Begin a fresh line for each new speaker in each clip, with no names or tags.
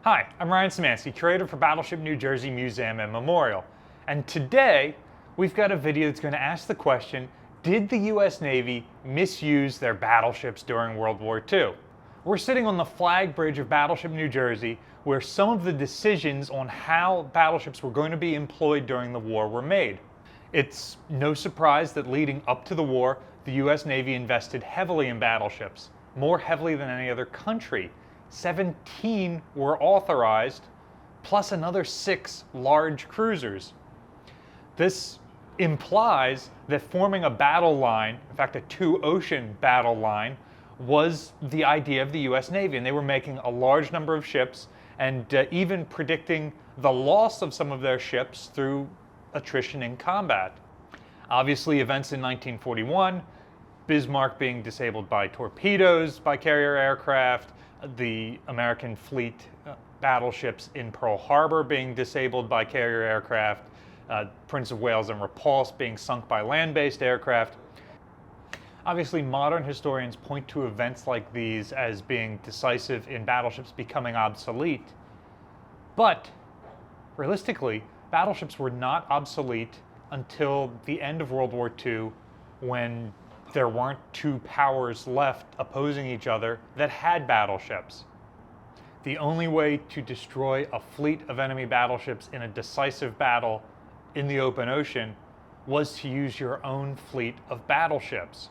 Hi, I'm Ryan Szymanski, curator for Battleship New Jersey Museum and Memorial. And today, we've got a video that's going to ask the question, did the US Navy misuse their battleships during World War II? We're sitting on the flag bridge of Battleship New Jersey, where some of the decisions on how battleships were going to be employed during the war were made. It's no surprise that leading up to the war, the US Navy invested heavily in battleships, more heavily than any other country. 17 were authorized, plus another 6 large cruisers. This implies that forming a battle line, in fact a 2-ocean battle line, was the idea of the US Navy, and they were making a large number of ships and even predicting the loss of some of their ships through attrition in combat. Obviously, events in 1941, Bismarck being disabled by torpedoes by carrier aircraft, the American fleet battleships in Pearl Harbor being disabled by carrier aircraft, Prince of Wales and Repulse being sunk by land-based aircraft. Obviously, modern historians point to events like these as being decisive in battleships becoming obsolete. But, realistically, battleships were not obsolete until the end of World War II, when there weren't two powers left opposing each other that had battleships. The only way to destroy a fleet of enemy battleships in a decisive battle in the open ocean was to use your own fleet of battleships.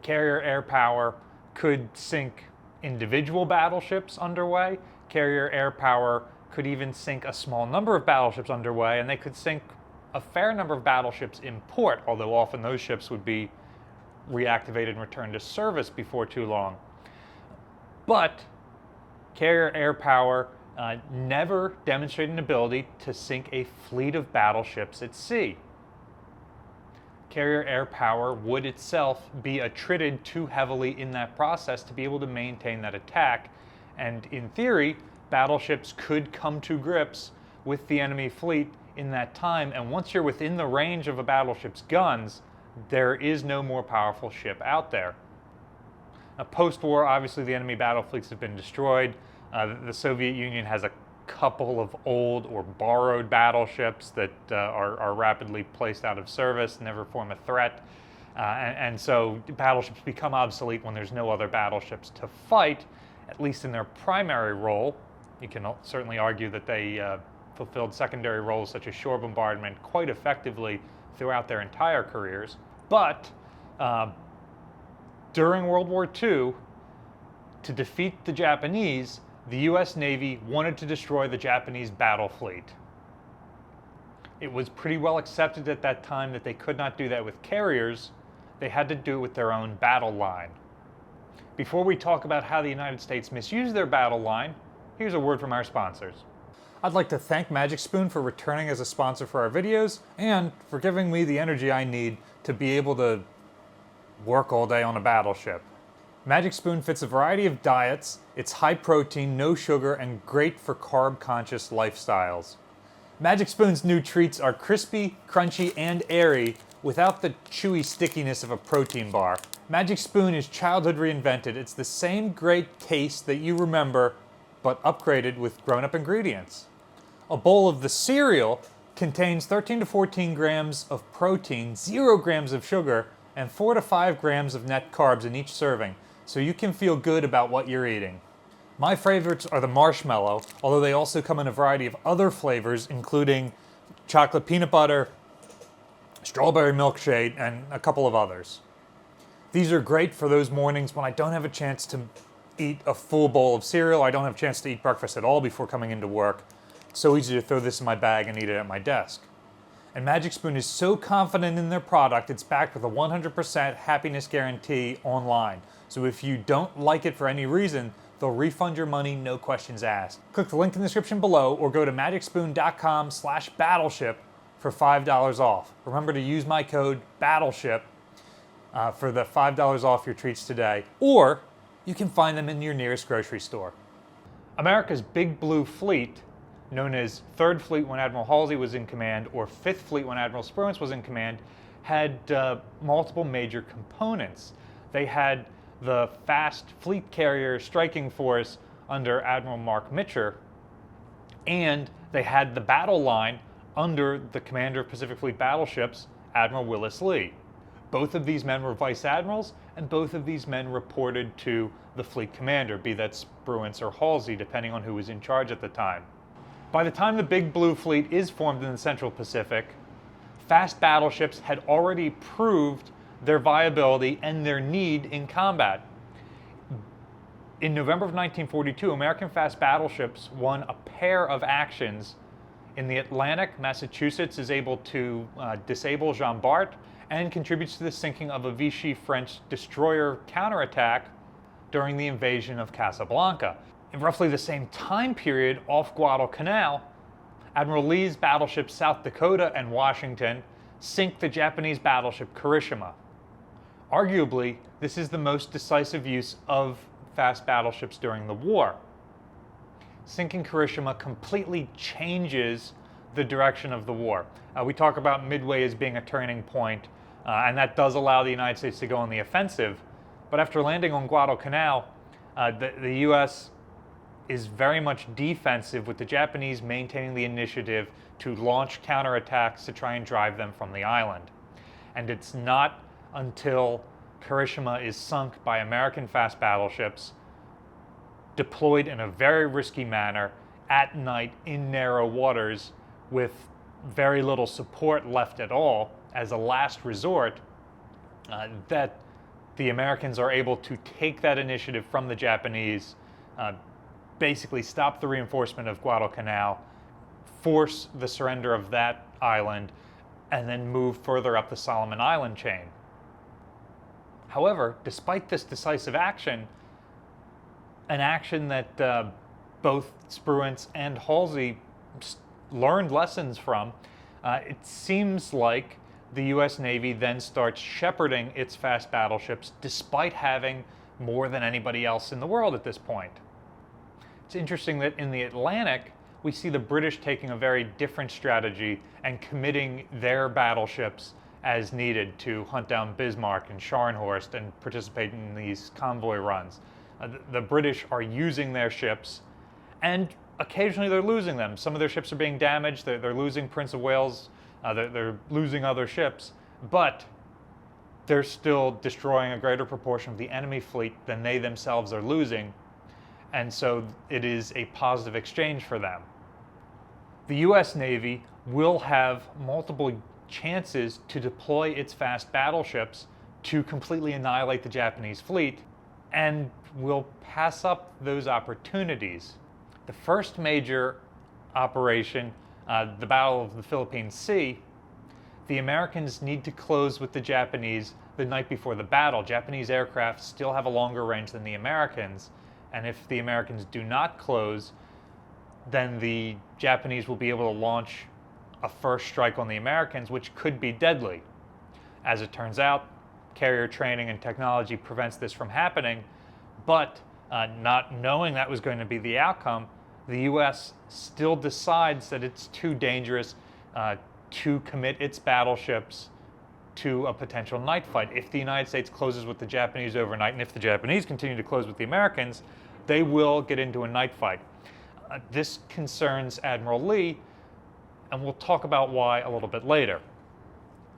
Carrier air power could sink individual battleships underway. Carrier air power could even sink a small number of battleships underway, and they could sink a fair number of battleships in port, although often those ships would be reactivated and returned to service before too long. But carrier air power never demonstrated an ability to sink a fleet of battleships at sea. Carrier air power would itself be attrited too heavily in that process to be able to maintain that attack, and in theory, battleships could come to grips with the enemy fleet in that time, and once you're within the range of a battleship's guns, there is no more powerful ship out there. Now, post-war, obviously the enemy battle fleets have been destroyed. The Soviet Union has a couple of old or borrowed battleships that are rapidly placed out of service, never form a threat. And so battleships become obsolete when there's no other battleships to fight, at least in their primary role. You can certainly argue that they fulfilled secondary roles such as shore bombardment quite effectively throughout their entire careers. But during World War II, to defeat the Japanese, the US Navy wanted to destroy the Japanese battle fleet. It was pretty well accepted at that time that they could not do that with carriers. They had to do it with their own battle line. Before we talk about how the United States misused their battle line, here's a word from our sponsors. I'd like to thank Magic Spoon for returning as a sponsor for our videos and for giving me the energy I need to be able to work all day on a battleship. Magic Spoon fits a variety of diets. It's high protein, no sugar, and great for carb-conscious lifestyles. Magic Spoon's new treats are crispy, crunchy, and airy without the chewy stickiness of a protein bar. Magic Spoon is childhood reinvented. It's the same great taste that you remember, but upgraded with grown-up ingredients. A bowl of the cereal contains 13 to 14 grams of protein, 0 grams of sugar, and 4 to 5 grams of net carbs in each serving, so you can feel good about what you're eating. My favorites are the marshmallow, although they also come in a variety of other flavors, including chocolate peanut butter, strawberry milkshake, and a couple of others. These are great for those mornings when I don't have a chance to eat a full bowl of cereal. I don't have a chance to eat breakfast at all before coming into work. It's so easy to throw this in my bag and eat it at my desk. And Magic Spoon is so confident in their product, it's backed with a 100% happiness guarantee online. So if you don't like it for any reason, they'll refund your money, no questions asked. Click the link in the description below or go to magicspoon.com/battleship for $5 off. Remember to use my code BATTLESHIP for the $5 off your treats today, or you can find them in your nearest grocery store. America's Big Blue Fleet, known as 3rd Fleet when Admiral Halsey was in command, or 5th Fleet when Admiral Spruance was in command, had multiple major components. They had the fast fleet carrier striking force under Admiral Mark Mitcher, and they had the battle line under the commander of Pacific Fleet battleships, Admiral Willis Lee. Both of these men were vice admirals, and both of these men reported to the fleet commander, be that Spruance or Halsey, depending on who was in charge at the time. By the time the Big Blue Fleet is formed in the Central Pacific, fast battleships had already proved their viability and their need in combat. In November of 1942, American fast battleships won a pair of actions. In the Atlantic, Massachusetts is able to disable Jean Bart and contributes to the sinking of a Vichy French destroyer counterattack during the invasion of Casablanca. In roughly the same time period, off Guadalcanal, Admiral Lee's battleships South Dakota and Washington sink the Japanese battleship Kirishima. Arguably, this is the most decisive use of fast battleships during the war. Sinking Kirishima completely changes the direction of the war. We talk about Midway as being a turning point, and that does allow the United States to go on the offensive. But after landing on Guadalcanal, the U.S. is very much defensive, with the Japanese maintaining the initiative to launch counterattacks to try and drive them from the island. And it's not until Kirishima is sunk by American fast battleships, deployed in a very risky manner at night in narrow waters with very little support left at all as a last resort, that the Americans are able to take that initiative from the Japanese, basically stop the reinforcement of Guadalcanal, force the surrender of that island, and then move further up the Solomon Island chain. However, despite this decisive action, an action that both Spruance and Halsey learned lessons from, it seems like the U.S. Navy then starts shepherding its fast battleships despite having more than anybody else in the world at this point. It's interesting that in the Atlantic, we see the British taking a very different strategy and committing their battleships as needed to hunt down Bismarck and Scharnhorst and participate in these convoy runs. The British are using their ships, and occasionally they're losing them. Some of their ships are being damaged. They're losing Prince of Wales. They're losing other ships, but they're still destroying a greater proportion of the enemy fleet than they themselves are losing, and so it is a positive exchange for them. The U.S. Navy will have multiple chances to deploy its fast battleships to completely annihilate the Japanese fleet, and will pass up those opportunities. The first major operation, the Battle of the Philippine Sea, the Americans need to close with the Japanese the night before the battle. Japanese aircraft still have a longer range than the Americans, and if the Americans do not close, then the Japanese will be able to launch a first strike on the Americans, which could be deadly. As it turns out, carrier training and technology prevents this from happening, but not knowing that was going to be the outcome, the U.S. still decides that it's too dangerous to commit its battleships to a potential night fight. If the United States closes with the Japanese overnight, and if the Japanese continue to close with the Americans, they will get into a night fight. This concerns Admiral Lee, and we'll talk about why a little bit later.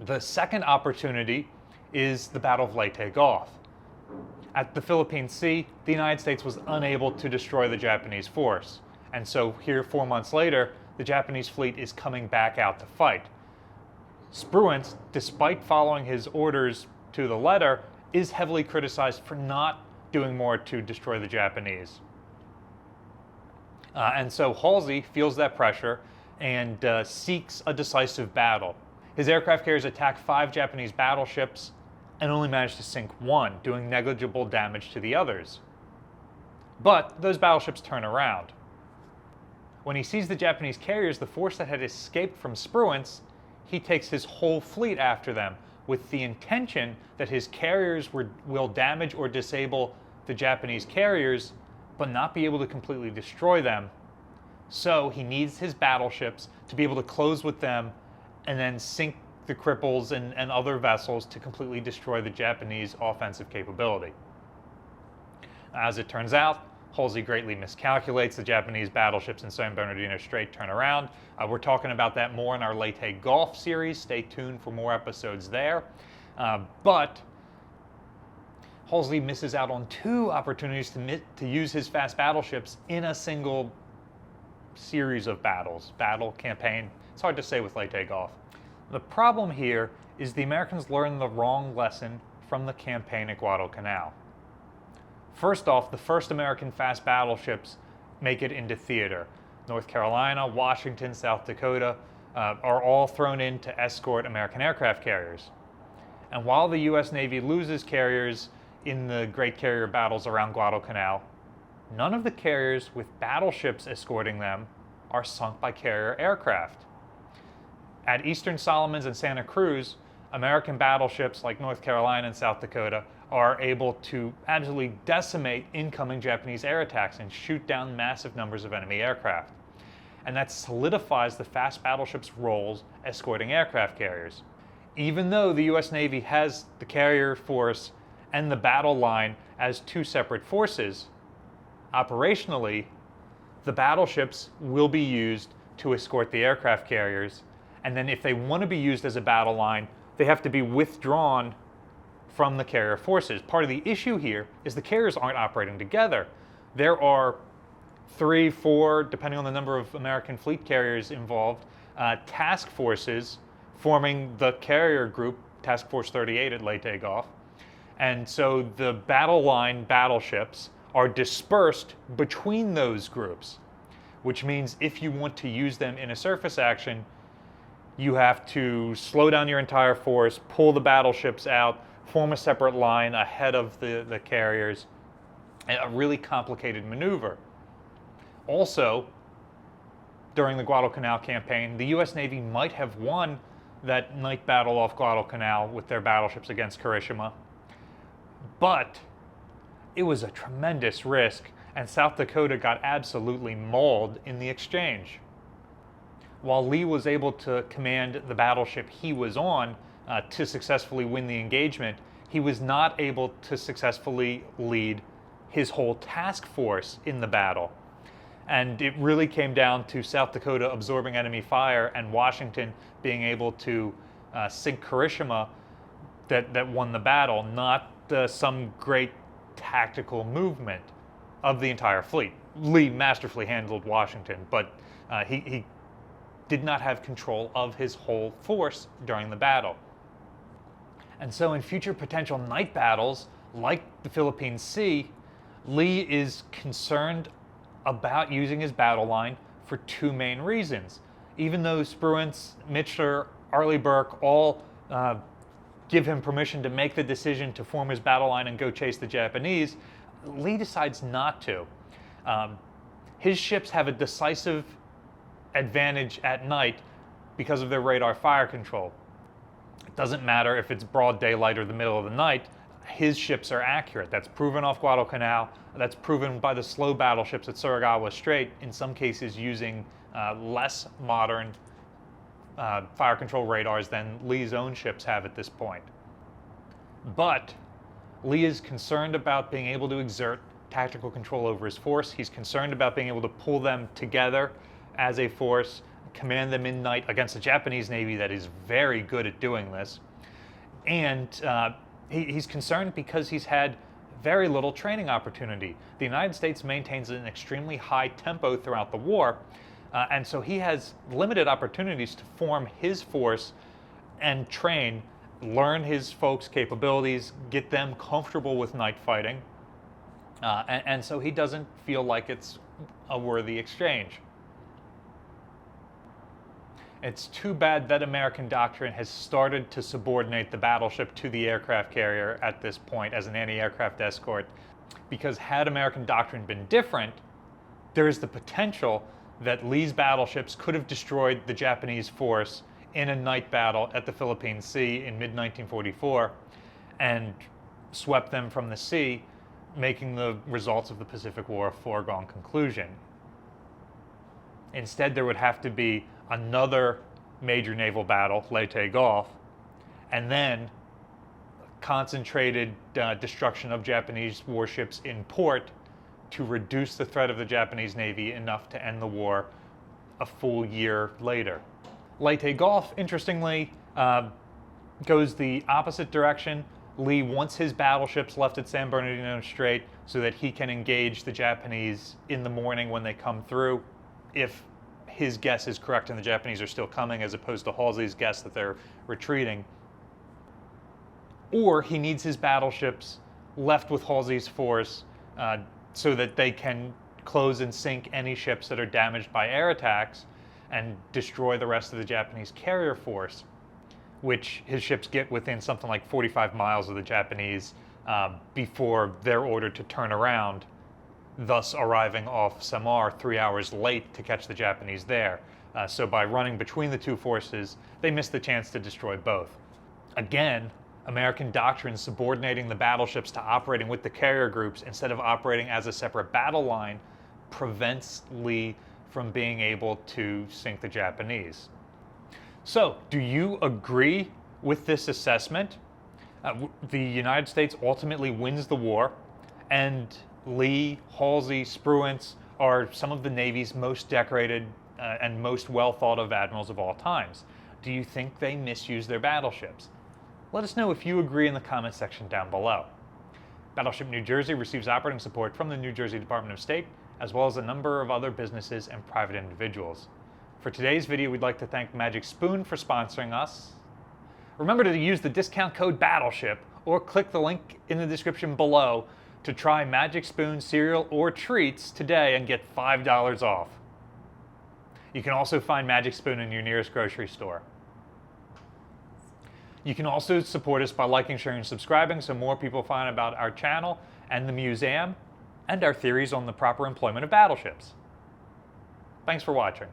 The second opportunity is the Battle of Leyte Gulf. At the Philippine Sea, the United States was unable to destroy the Japanese force. And so here, 4 months later, the Japanese fleet is coming back out to fight. Spruance, despite following his orders to the letter, is heavily criticized for not doing more to destroy the Japanese. And so Halsey feels that pressure and seeks a decisive battle. His aircraft carriers attack 5 Japanese battleships and only managed to sink 1, doing negligible damage to the others. But those battleships turn around. When he sees the Japanese carriers, the force that had escaped from Spruance, he takes his whole fleet after them with the intention that his carriers will damage or disable the Japanese carriers, but not be able to completely destroy them. So he needs his battleships to be able to close with them and then sink the cripples and other vessels to completely destroy the Japanese offensive capability. As it turns out, Halsey greatly miscalculates the Japanese battleships in San Bernardino Strait turnaround. We're talking about that more in our Leyte Gulf series. Stay tuned for more episodes there. But Halsey misses out on 2 opportunities to use his fast battleships in a single series of battle, campaign. It's hard to say with Leyte Gulf. The problem here is the Americans learned the wrong lesson from the campaign at Guadalcanal. First off, the first American fast battleships make it into theater. North Carolina, Washington, South Dakota are all thrown in to escort American aircraft carriers. And while the U.S. Navy loses carriers in the great carrier battles around Guadalcanal, none of the carriers with battleships escorting them are sunk by carrier aircraft. At Eastern Solomons and Santa Cruz, American battleships like North Carolina and South Dakota are able to absolutely decimate incoming Japanese air attacks and shoot down massive numbers of enemy aircraft. And that solidifies the fast battleships' roles escorting aircraft carriers. Even though the U.S. Navy has the carrier force and the battle line as 2 separate forces, operationally, the battleships will be used to escort the aircraft carriers, and then if they want to be used as a battle line, they have to be withdrawn from the carrier forces. Part of the issue here is the carriers aren't operating together. There are 3, 4, depending on the number of American fleet carriers involved, task forces forming the carrier group, Task Force 38 at Leyte Gulf. And so the battle line battleships are dispersed between those groups, which means if you want to use them in a surface action, you have to slow down your entire force, pull the battleships out, form a separate line ahead of the carriers, a really complicated maneuver. Also, during the Guadalcanal campaign, the U.S. Navy might have won that night battle off Guadalcanal with their battleships against Kirishima, but it was a tremendous risk, and South Dakota got absolutely mauled in the exchange. While Lee was able to command the battleship he was on to successfully win the engagement, he was not able to successfully lead his whole task force in the battle. And it really came down to South Dakota absorbing enemy fire and Washington being able to sink Kirishima that won the battle, not some great tactical movement of the entire fleet. Lee masterfully handled Washington, but he did not have control of his whole force during the battle. And so in future potential night battles, like the Philippine Sea, Lee is concerned about using his battle line for 2 main reasons. Even though Spruance, Michler, Arleigh Burke all give him permission to make the decision to form his battle line and go chase the Japanese, Lee decides not to. His ships have a decisive advantage at night because of their radar fire control. It doesn't matter if it's broad daylight or the middle of the night, his ships are accurate. That's proven off Guadalcanal. That's proven by the slow battleships at Suragawa Strait, in some cases using less modern fire control radars than Lee's own ships have at this point. But Lee is concerned about being able to exert tactical control over his force. He's concerned about being able to pull them together as a force, command them in night against the Japanese Navy that is very good at doing this. And he's concerned because he's had very little training opportunity. The United States maintains an extremely high tempo throughout the war, and so he has limited opportunities to form his force and train, learn his folks' capabilities, get them comfortable with night fighting, and so he doesn't feel like it's a worthy exchange. It's too bad that American doctrine has started to subordinate the battleship to the aircraft carrier at this point as an anti-aircraft escort, because had American doctrine been different, there is the potential that Lee's battleships could have destroyed the Japanese force in a night battle at the Philippine Sea in mid-1944 and swept them from the sea, making the results of the Pacific War a foregone conclusion. Instead, there would have to be another major naval battle, Leyte Gulf, and then concentrated destruction of Japanese warships in port to reduce the threat of the Japanese Navy enough to end the war a full year later. Leyte Gulf, interestingly, goes the opposite direction. Lee wants his battleships left at San Bernardino Strait so that he can engage the Japanese in the morning when they come through, if his guess is correct and the Japanese are still coming, as opposed to Halsey's guess that they're retreating. Or he needs his battleships left with Halsey's force so that they can close and sink any ships that are damaged by air attacks and destroy the rest of the Japanese carrier force, which his ships get within something like 45 miles of the Japanese before they're ordered to turn around, thus arriving off Samar 3 hours late to catch the Japanese there. So by running between the two forces, they miss the chance to destroy both. Again, American doctrine subordinating the battleships to operating with the carrier groups instead of operating as a separate battle line prevents Lee from being able to sink the Japanese. So, do you agree with this assessment? The United States ultimately wins the war, and Lee, Halsey, Spruance are some of the Navy's most decorated and most well thought of admirals of all times. Do you think they misuse their battleships? Let us know if you agree in the comment section down below. Battleship New Jersey receives operating support from the New Jersey Department of State, as well as a number of other businesses and private individuals. For today's video, we'd like to thank Magic Spoon for sponsoring us. Remember to use the discount code Battleship or click the link in the description below to try Magic Spoon cereal or treats today and get $5 off. You can also find Magic Spoon in your nearest grocery store. You can also support us by liking, sharing, and subscribing so more people find about our channel and the museum and our theories on the proper employment of battleships. Thanks for watching.